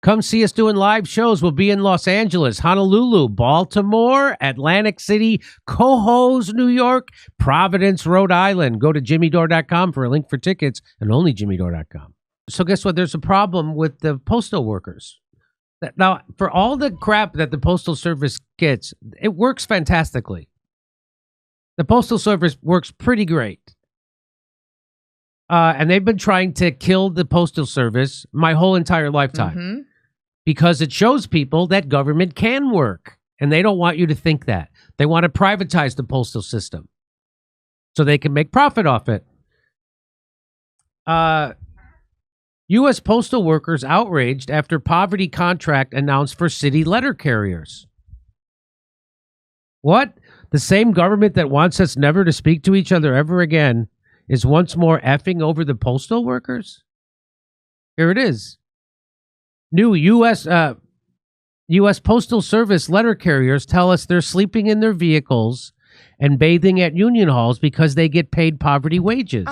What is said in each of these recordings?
Come see us doing live shows. We'll be in Los Angeles, Honolulu, Baltimore, Atlantic City, Cohoes, New York, Providence, Rhode Island. Go to jimmydore.com for a link for tickets, and only jimmydore.com. So guess what? There's a problem with the postal workers. Now, for all the crap that the Postal Service gets, it works fantastically. The Postal Service works pretty great. And they've been trying to kill the Postal Service my whole entire lifetime because it shows people that government can work. And they don't want you to think that. They want to privatize the postal system so they can make profit off it. U.S. postal workers outraged after poverty contract announced for city letter carriers. What? The same government that wants us never to speak to each other ever again is once more effing over the postal workers? Here it is. New U.S. Postal Service letter carriers tell us they're sleeping in their vehicles and bathing at union halls because they get paid poverty wages.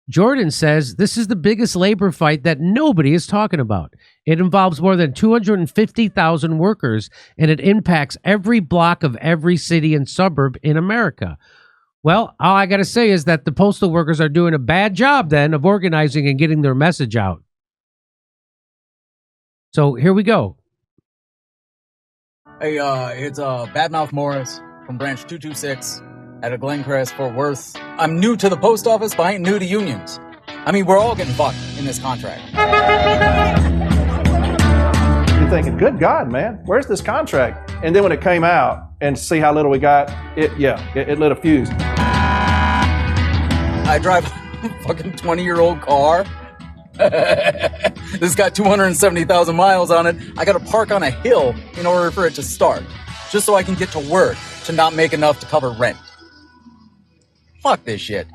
Jordan says this is the biggest labor fight that nobody is talking about. It involves more than 250,000 workers, and it impacts every block of every city and suburb in America. Well, all I got to say is that the postal workers are doing a bad job then of organizing and getting their message out. So here we go. Hey, it's Badmouth Morris from Branch 226 out of Glencrest, Fort Worth. I'm new to the post office, but I ain't new to unions. I mean, we're all getting fucked in this contract. You're thinking, good God, man, where's this contract? And then when it came out and see how little we got, it lit a fuse. I drive a fucking 20-year-old car. This got 270,000 miles on it. I gotta park on a hill in order for it to start, just so I can get to work to not make enough to cover rent. Fuck this shit.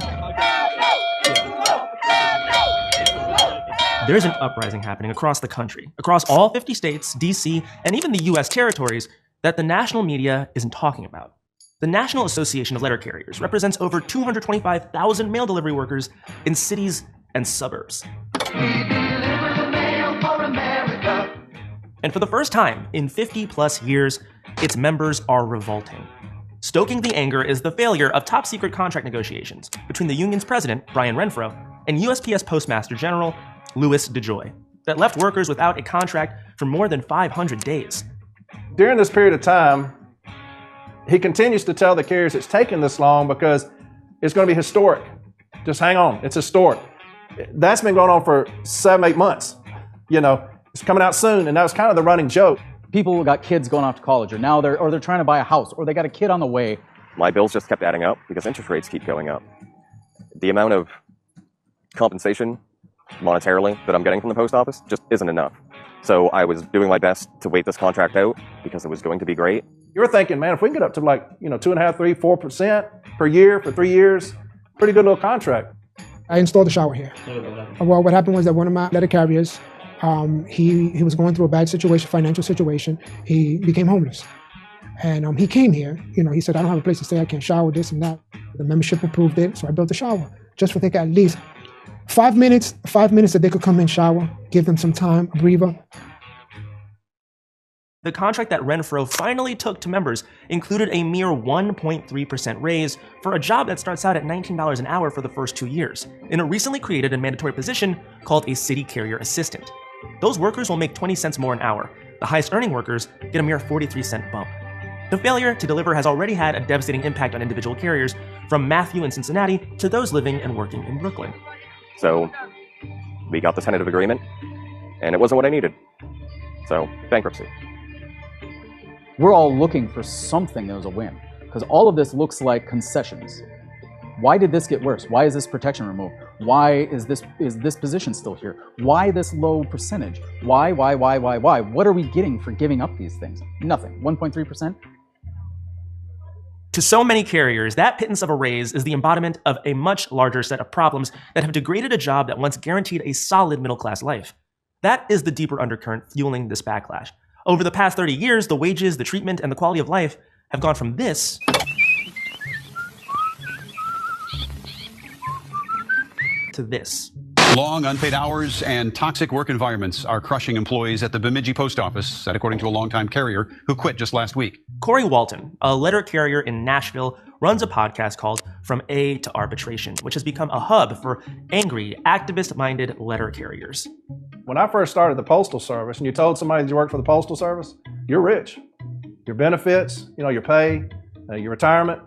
There's an uprising happening across the country, across all 50 states, DC, and even the US territories that the national media isn't talking about. The National Association of Letter Carriers represents over 225,000 mail delivery workers in cities and suburbs. And for the first time in 50 plus years, its members are revolting. Stoking the anger is the failure of top secret contract negotiations between the union's president, Brian Renfro, and USPS Postmaster General Louis DeJoy that left workers without a contract for more than 500 days. During this period of time, he continues to tell the carriers it's taken this long because it's going to be historic. Just hang on, it's historic. That's been going on for 7-8 months. You know, it's coming out soon, and that was kind of the running joke. People got kids going off to college, or now they're trying to buy a house, or they got a kid on the way. My bills just kept adding up because interest rates keep going up. The amount of compensation monetarily that I'm getting from the post office just isn't enough. So I was doing my best to wait this contract out because it was going to be great. You were thinking, man, if we can get up to 2.5%, 3%, 4% per year for 3 years, pretty good little contract. I installed a shower here. Well, what happened was that one of my letter carriers, he was going through a bad situation, financial situation. He became homeless. And he came here, he said, I don't have a place to stay, I can't shower, this and that. The membership approved it, so I built a shower just for they could at least 5 minutes that they could come in, shower, give them some time, a breather. The contract that Renfro finally took to members included a mere 1.3% raise for a job that starts out at $19 an hour for the first 2 years, in a recently created and mandatory position called a city carrier assistant. Those workers will make 20 cents more an hour. The highest earning workers get a mere 43-cent bump. The failure to deliver has already had a devastating impact on individual carriers, from Matthew in Cincinnati to those living and working in Brooklyn. So we got the tentative agreement, and it wasn't what I needed. So bankruptcy. We're all looking for something that was a win, because all of this looks like concessions. Why did this get worse? Why is this protection removed? Why is this position still here? Why this low percentage? Why? What are we getting for giving up these things? Nothing. 1.3%? To so many carriers, that pittance of a raise is the embodiment of a much larger set of problems that have degraded a job that once guaranteed a solid middle-class life. That is the deeper undercurrent fueling this backlash. Over the past 30 years, the wages, the treatment, and the quality of life have gone from this to this. Long unpaid hours and toxic work environments are crushing employees at the Bemidji Post Office, that according to a longtime carrier who quit just last week. Corey Walton, a letter carrier in Nashville, runs a podcast called From A to Arbitration, which has become a hub for angry, activist-minded letter carriers. When I first started the Postal Service and you told somebody that you worked for the Postal Service, you're rich. Your benefits, your pay, your retirement,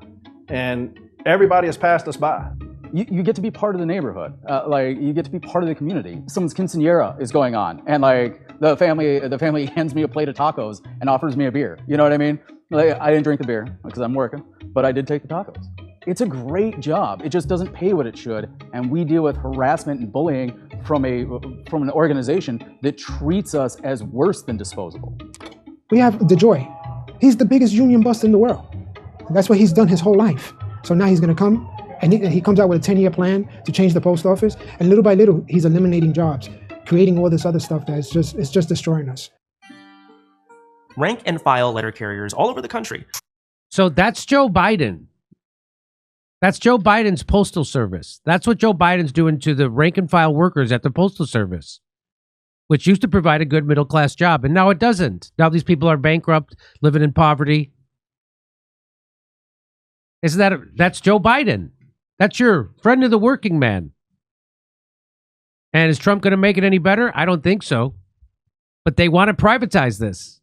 and everybody has passed us by. You get to be part of the neighborhood. You get to be part of the community. Someone's quinceañera is going on, and the family hands me a plate of tacos and offers me a beer. You know what I mean? I didn't drink the beer because I'm working, but I did take the tacos. It's a great job. It just doesn't pay what it should, and we deal with harassment and bullying from an organization that treats us as worse than disposable. We have DeJoy. He's the biggest union bust in the world. That's what he's done his whole life. So now he's going to come. And he comes out with a 10-year plan to change the post office. And little by little, he's eliminating jobs, creating all this other stuff that's just destroying us. Rank and file letter carriers all over the country. So that's Joe Biden. That's Joe Biden's postal service. That's what Joe Biden's doing to the rank and file workers at the postal service, which used to provide a good middle-class job. And now it doesn't. Now these people are bankrupt, living in poverty. That's Joe Biden. That's your friend of the working man. And is Trump going to make it any better? I don't think so. But they want to privatize this.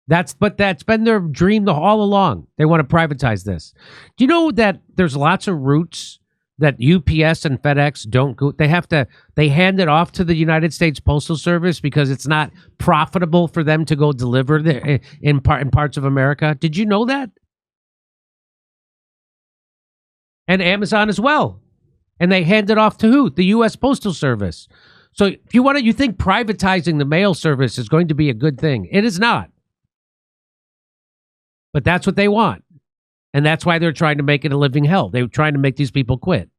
That's been their dream all along. They want to privatize this. Do you know that there's lots of routes that UPS and FedEx don't go? They hand it off to the United States Postal Service because it's not profitable for them to go deliver in parts of America. Did you know that? And Amazon as well. And they hand it off to who? The U.S. Postal Service. So if you think privatizing the mail service is going to be a good thing, it is not. But that's what they want. And that's why they're trying to make it a living hell. They're trying to make these people quit.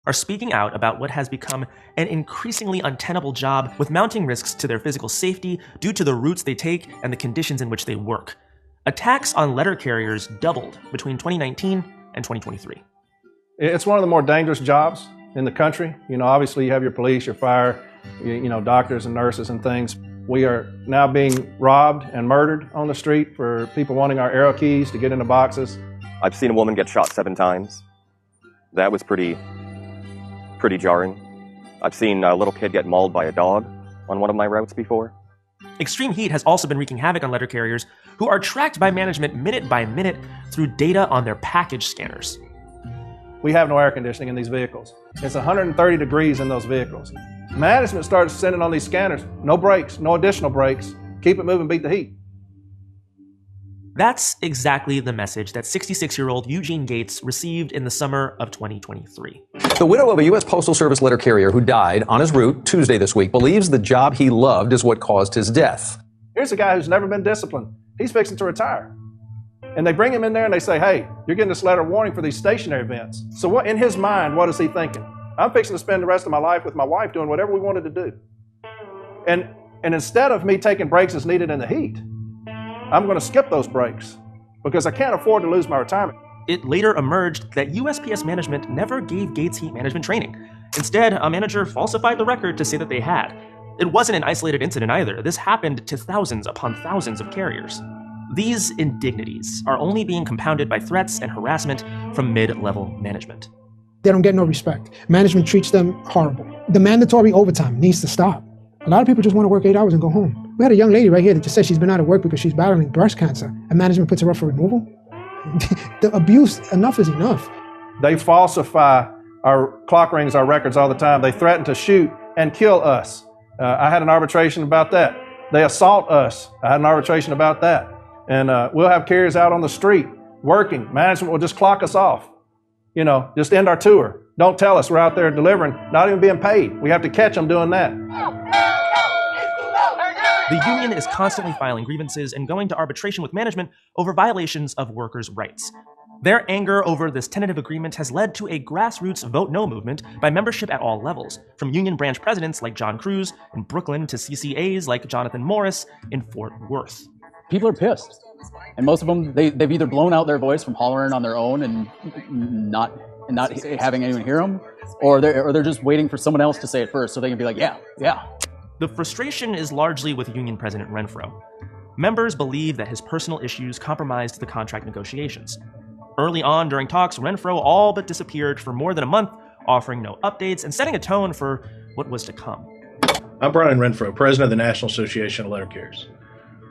Are speaking out about what has become an increasingly untenable job with mounting risks to their physical safety due to the routes they take and the conditions in which they work. Attacks on letter carriers doubled between 2019 and 2023. It's one of the more dangerous jobs in the country. Obviously you have your police, your fire, doctors and nurses and things. We are now being robbed and murdered on the street for people wanting our arrow keys to get into boxes. I've seen a woman get shot 7 times. That was pretty jarring. I've seen a little kid get mauled by a dog on one of my routes before. Extreme heat has also been wreaking havoc on letter carriers who are tracked by management minute by minute through data on their package scanners. We have no air conditioning in these vehicles. It's 130 degrees in those vehicles. Management starts sending on these scanners, no brakes, no additional brakes. Keep it moving, beat the heat. That's exactly the message that 66-year-old Eugene Gates received in the summer of 2023. The widow of a U.S. Postal Service letter carrier who died on his route Tuesday this week believes the job he loved is what caused his death. Here's a guy who's never been disciplined. He's fixing to retire. And they bring him in there and they say, hey, you're getting this letter of warning for these stationary events. So what in his mind, what is he thinking? I'm fixing to spend the rest of my life with my wife doing whatever we wanted to do. And instead of me taking breaks as needed in the heat, I'm going to skip those breaks because I can't afford to lose my retirement. It later emerged that USPS management never gave Gates heat management training. Instead, a manager falsified the record to say that they had. It wasn't an isolated incident either. This happened to thousands upon thousands of carriers. These indignities are only being compounded by threats and harassment from mid-level management. They don't get no respect. Management treats them horrible. The mandatory overtime needs to stop. A lot of people just want to work 8 hours and go home. We had a young lady right here that just said she's been out of work because she's battling breast cancer, and management puts her up for removal. The abuse, enough is enough. They falsify our clock rings, our records all the time. They threaten to shoot and kill us. I had an arbitration about that. They assault us. I had an arbitration about that. And we'll have carriers out on the street working. Management will just clock us off. Just end our tour. Don't tell us we're out there delivering, not even being paid. We have to catch them doing that. The union is constantly filing grievances and going to arbitration with management over violations of workers' rights. Their anger over this tentative agreement has led to a grassroots vote no movement by membership at all levels, from union branch presidents like John Cruz in Brooklyn to CCAs like Jonathan Morris in Fort Worth. People are pissed. And most of them, they've either blown out their voice from hollering on their own and not and not having anyone hear them, or they're just waiting for someone else to say it first so they can be like, yeah. The frustration is largely with Union President Renfro. Members believe that his personal issues compromised the contract negotiations. Early on during talks, Renfro all but disappeared for more than a month, offering no updates and setting a tone for what was to come. I'm Brian Renfro, president of the National Association of Letter Carriers.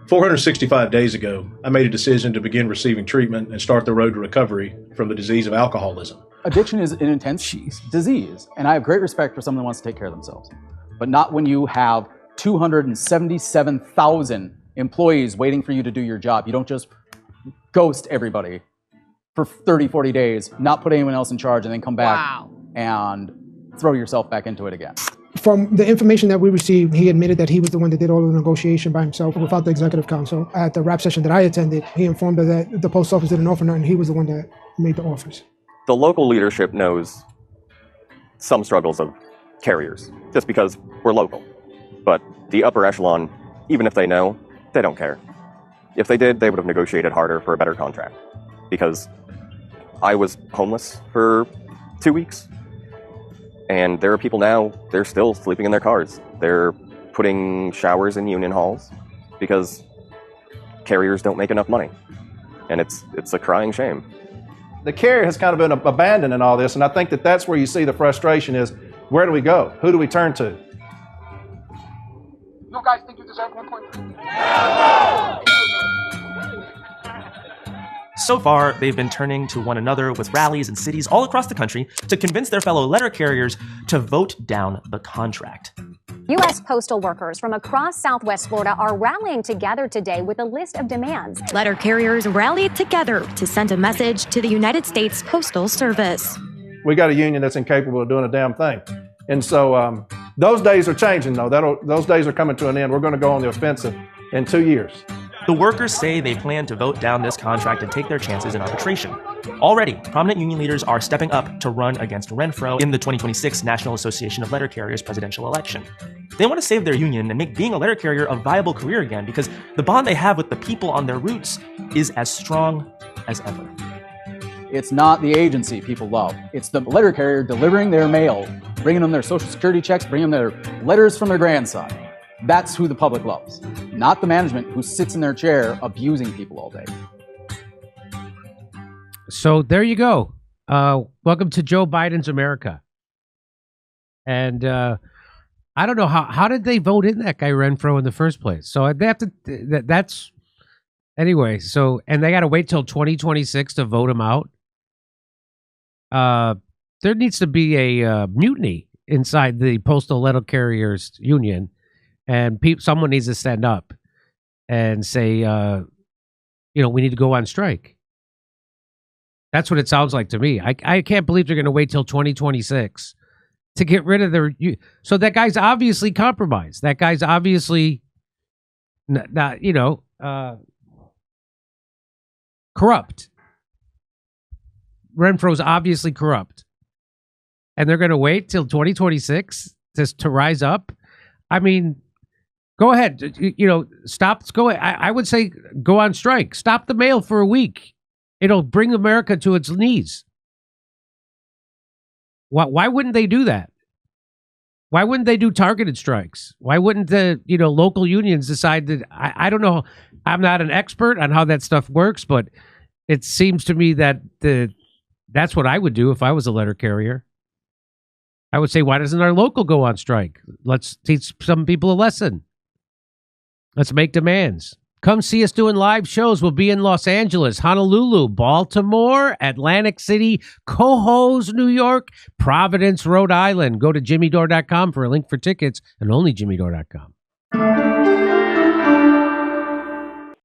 465 days ago, I made a decision to begin receiving treatment and start the road to recovery from the disease of alcoholism. Addiction is an intense disease, and I have great respect for someone who wants to take care of themselves. But not when you have 277,000 employees waiting for you to do your job. You don't just ghost everybody for 30, 40 days, not put anyone else in charge, and then come back and throw yourself back into it again. From the information that we received, he admitted that he was the one that did all of the negotiation by himself without the executive council. At the rap session that I attended, he informed us that the post office didn't offer nothing. He was the one that made the offers. The local leadership knows some struggles of carriers, just because we're local. But the upper echelon, even if they know, they don't care. If they did, they would have negotiated harder for a better contract. Because I was homeless for 2 weeks. And there are people now, they're still sleeping in their cars. They're putting showers in union halls because carriers don't make enough money. And it's a crying shame. The carrier has kind of been abandoned in all this, and I think that that's where you see the frustration is, where do we go? Who do we turn to? You guys think you deserve 1.3? So far, they've been turning to one another with rallies in cities all across the country to convince their fellow letter carriers to vote down the contract. U.S. postal workers from across Southwest Florida are rallying together today with a list of demands. Letter carriers rallied together to send a message to the United States Postal Service. We got a union that's incapable of doing a damn thing. And so those days are changing, though. Those days are coming to an end. We're going to go on the offensive in 2 years. The workers say they plan to vote down this contract and take their chances in arbitration. Already, prominent union leaders are stepping up to run against Renfro in the 2026 National Association of Letter Carriers presidential election. They want to save their union and make being a letter carrier a viable career again because the bond they have with the people on their routes is as strong as ever. It's not the agency people love. It's the letter carrier delivering their mail, bringing them their social security checks, bringing them their letters from their grandson. That's who the public loves, not the management who sits in their chair abusing people all day. So there you go. Welcome to Joe Biden's America. And I don't know how did they vote in that guy Renfro in the first place. So they have to. That's anyway. So and they got to wait till 2026 to vote him out. There needs to be a mutiny inside the Postal Letter Carriers Union. And someone needs to stand up and say, we need to go on strike. That's what it sounds like to me. I can't believe they're going to wait till 2026 to get rid of their... So that guy's obviously compromised. That guy's obviously not corrupt. Renfro's obviously corrupt. And they're going to wait till 2026 to rise up? I mean... Go ahead, stop. Go ahead. I would say go on strike. Stop the mail for a week. It'll bring America to its knees. Why wouldn't they do that? Why wouldn't they do targeted strikes? Why wouldn't the local unions decide that? I don't know. I'm not an expert on how that stuff works, but it seems to me that that's what I would do if I was a letter carrier. I would say, why doesn't our local go on strike? Let's teach some people a lesson. Let's make demands. Come see us doing live shows. We'll be in Los Angeles, Honolulu, Baltimore, Atlantic City, Cohoes, New York, Providence, Rhode Island. Go to jimmydore.com for a link for tickets and only jimmydore.com.